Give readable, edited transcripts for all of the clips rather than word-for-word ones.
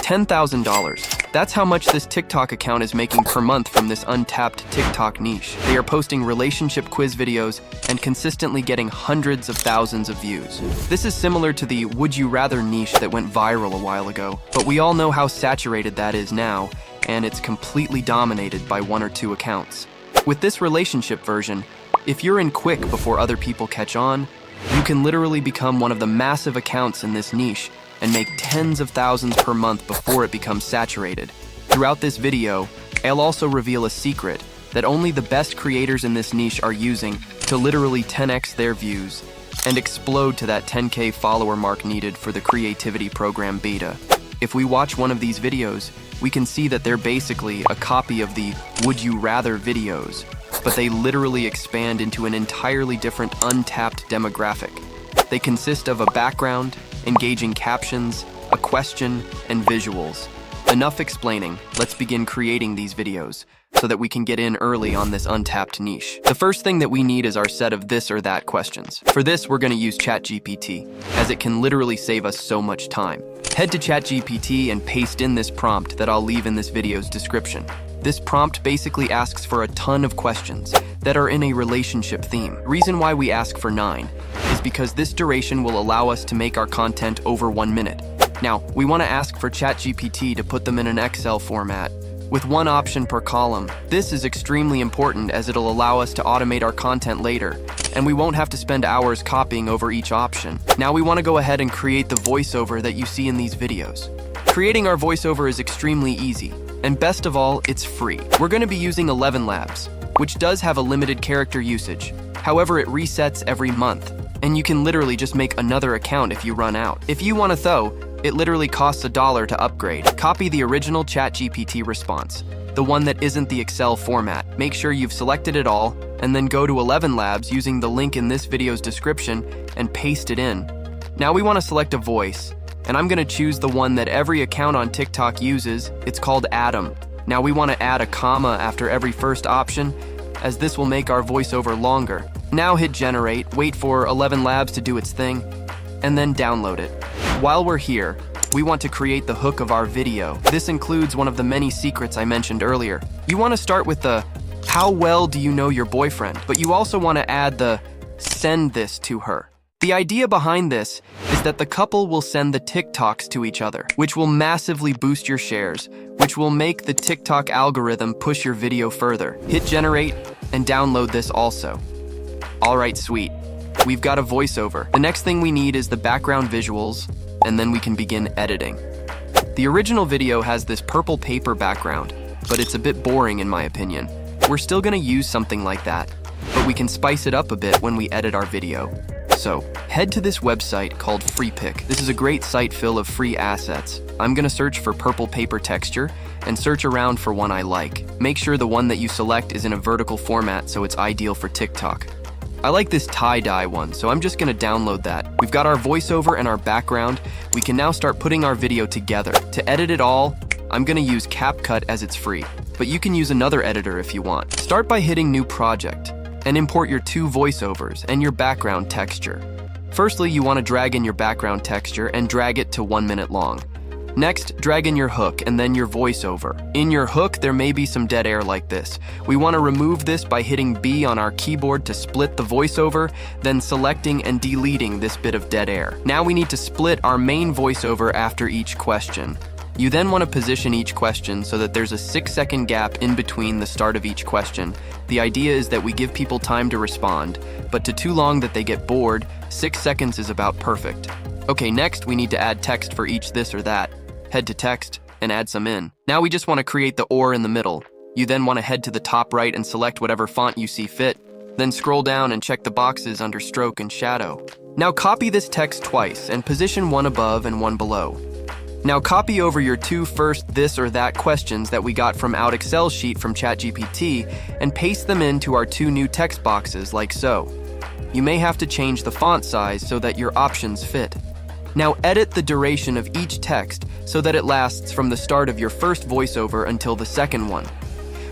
$10,000. That's how much this TikTok account is making per month from this untapped TikTok niche. They are posting relationship quiz videos and consistently getting hundreds of thousands of views. This is similar to the would you rather niche that went viral a while ago, but we all know how saturated that is now, and it's completely dominated by one or two accounts. With this relationship version, if you're in quick before other people catch on, you can literally become one of the massive accounts in this niche and make tens of thousands per month before it becomes saturated. Throughout this video, I'll also reveal a secret that only the best creators in this niche are using to literally 10x their views and explode to that 10K follower mark needed for the creativity program beta. If we watch one of these videos, we can see that they're basically a copy of the would you rather videos, but they literally expand into an entirely different untapped demographic. They consist of a background, engaging captions, a question, and visuals. Enough explaining, let's begin creating these videos so that we can get in early on this untapped niche. The first thing that we need is our set of this or that questions. For this, we're going to use ChatGPT, as it can literally save us so much time. Head to ChatGPT and paste in this prompt that I'll leave in this video's description. This prompt basically asks for a ton of questions that are in a relationship theme. The reason why we ask for 9 is because this duration will allow us to make our content over 1 minute. Now, we want to ask for ChatGPT to put them in an Excel format with one option per column. This is extremely important as it'll allow us to automate our content later, and we won't have to spend hours copying over each option. Now we want to go ahead and create the voiceover that you see in these videos. Creating our voiceover is extremely easy, and best of all, it's free. We're going to be using Elevenlabs, which does have a limited character usage. However, it resets every month, and you can literally just make another account if you run out. If you want to though, it literally costs $1 to upgrade. Copy the original ChatGPT response, the one that isn't the Excel format. Make sure you've selected it all, and then go to Elevenlabs using the link in this video's description and paste it in. Now we want to select a voice, and I'm going to choose the one that every account on TikTok uses. It's called Adam. Now we want to add a comma after every first option, as this will make our voiceover longer. Now hit generate, wait for Elevenlabs to do its thing, and then download it. While we're here, we want to create the hook of our video. This includes one of the many secrets I mentioned earlier. You want to start with the how well do you know your boyfriend, but you also want to add the send this to her. The idea behind this is that the couple will send the TikToks to each other, which will massively boost your shares, which will make the TikTok algorithm push your video further. Hit generate and download this also. Alright, sweet. We've got a voiceover. The next thing we need is the background visuals, and then we can begin editing. The original video has this purple paper background, but it's a bit boring in my opinion. We're still gonna use something like that, but we can spice it up a bit when we edit our video. So, head to this website called FreePick. This is a great site full of free assets. I'm gonna search for purple paper texture and search around for one I like. Make sure the one that you select is in a vertical format so it's ideal for TikTok. I like this tie-dye one, so I'm just gonna download that. We've got our voiceover and our background. We can now start putting our video together. To edit it all, I'm gonna use CapCut as it's free, but you can use another editor if you want. Start by hitting New Project and import your 2 voiceovers and your background texture. Firstly, you wanna drag in your background texture and drag it to 1 minute long. Next, drag in your hook and then your voiceover. In your hook, there may be some dead air like this. We want to remove this by hitting B on our keyboard to split the voiceover, then selecting and deleting this bit of dead air. Now we need to split our main voiceover after each question. You then want to position each question so that there's a 6-second gap in between the start of each question. The idea is that we give people time to respond, but to too long that they get bored, 6 seconds is about perfect. Okay, next we need to add text for each this or that. Head to text and add some in. Now we just want to create the or in the middle. You then want to head to the top right and select whatever font you see fit. Then scroll down and check the boxes under stroke and shadow. Now copy this text twice and position one above and one below. Now copy over your 2 first this or that questions that we got from our Excel sheet from ChatGPT and paste them into our 2 new text boxes like so. You may have to change the font size so that your options fit. Now edit the duration of each text so that it lasts from the start of your first voiceover until the second one.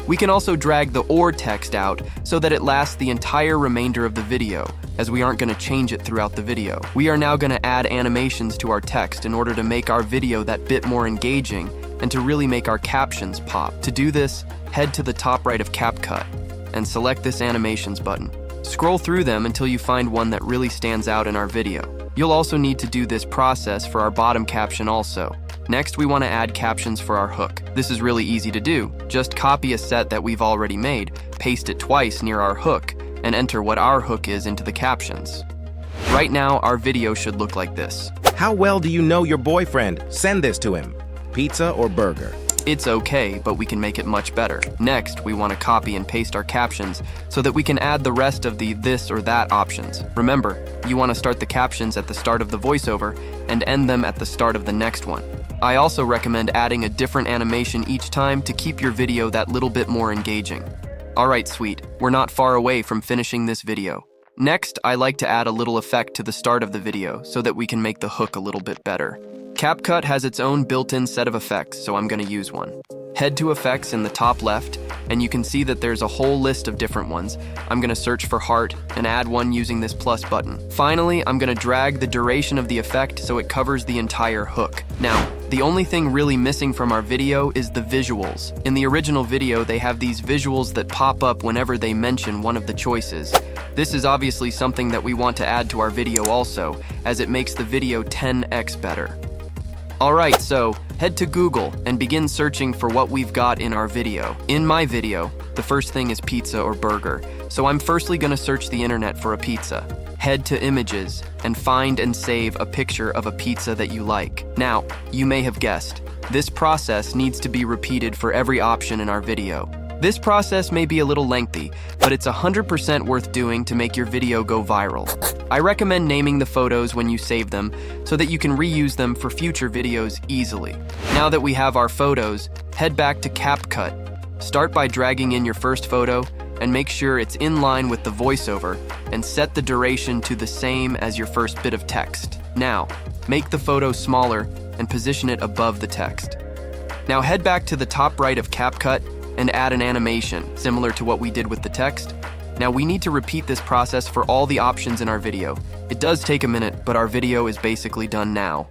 We can also drag the or text out so that it lasts the entire remainder of the video, as we aren't going to change it throughout the video. We are now going to add animations to our text in order to make our video that bit more engaging and to really make our captions pop. To do this, head to the top right of CapCut and select this animations button. Scroll through them until you find one that really stands out in our video. You'll also need to do this process for our bottom caption also. Next, we want to add captions for our hook. This is really easy to do. Just copy a set that we've already made, paste it twice near our hook, and enter what our hook is into the captions. Right now, our video should look like this. How well do you know your boyfriend? Send this to him. Pizza or burger? It's okay, but we can make it much better. Next, we want to copy and paste our captions so that we can add the rest of the this or that options. Remember, you want to start the captions at the start of the voiceover and end them at the start of the next one. I also recommend adding a different animation each time to keep your video that little bit more engaging. Alright, sweet, we're not far away from finishing this video. Next, I like to add a little effect to the start of the video so that we can make the hook a little bit better. CapCut has its own built-in set of effects, so I'm going to use one. Head to Effects in the top left, and you can see that there's a whole list of different ones. I'm going to search for heart and add one using this plus button. Finally, I'm going to drag the duration of the effect so it covers the entire hook. Now, the only thing really missing from our video is the visuals. In the original video, they have these visuals that pop up whenever they mention one of the choices. This is obviously something that we want to add to our video also, as it makes the video 10x better. Alright, so head to Google and begin searching for what we've got in our video. In my video, the first thing is pizza or burger, so I'm firstly going to search the internet for a pizza. Head to Images and find and save a picture of a pizza that you like. Now, you may have guessed, this process needs to be repeated for every option in our video. This process may be a little lengthy, but it's 100% worth doing to make your video go viral. I recommend naming the photos when you save them so that you can reuse them for future videos easily. Now that we have our photos, head back to CapCut. Start by dragging in your first photo and make sure it's in line with the voiceover and set the duration to the same as your first bit of text. Now, make the photo smaller and position it above the text. Now head back to the top right of CapCut and add an animation, similar to what we did with the text. Now we need to repeat this process for all the options in our video. It does take a minute, but our video is basically done now.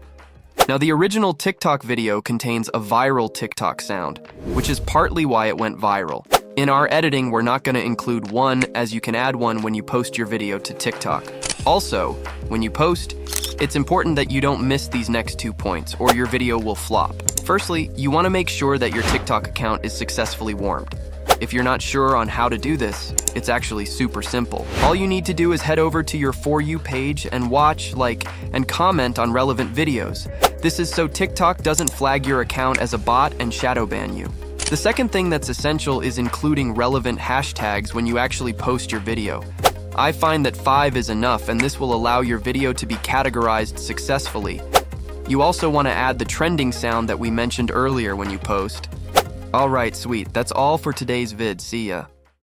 Now the original TikTok video contains a viral TikTok sound, which is partly why it went viral. In our editing, we're not going to include one, as you can add one when you post your video to TikTok. Also, when you post, it's important that you don't miss these next 2 points, or your video will flop. Firstly, you want to make sure that your TikTok account is successfully warmed. If you're not sure on how to do this, it's actually super simple. All you need to do is head over to your For You page and watch, like, and comment on relevant videos. This is so TikTok doesn't flag your account as a bot and shadow ban you. The second thing that's essential is including relevant hashtags when you actually post your video. I find that 5 is enough, and this will allow your video to be categorized successfully. You also want to add the trending sound that we mentioned earlier when you post. Alright, sweet, that's all for today's vid. See ya.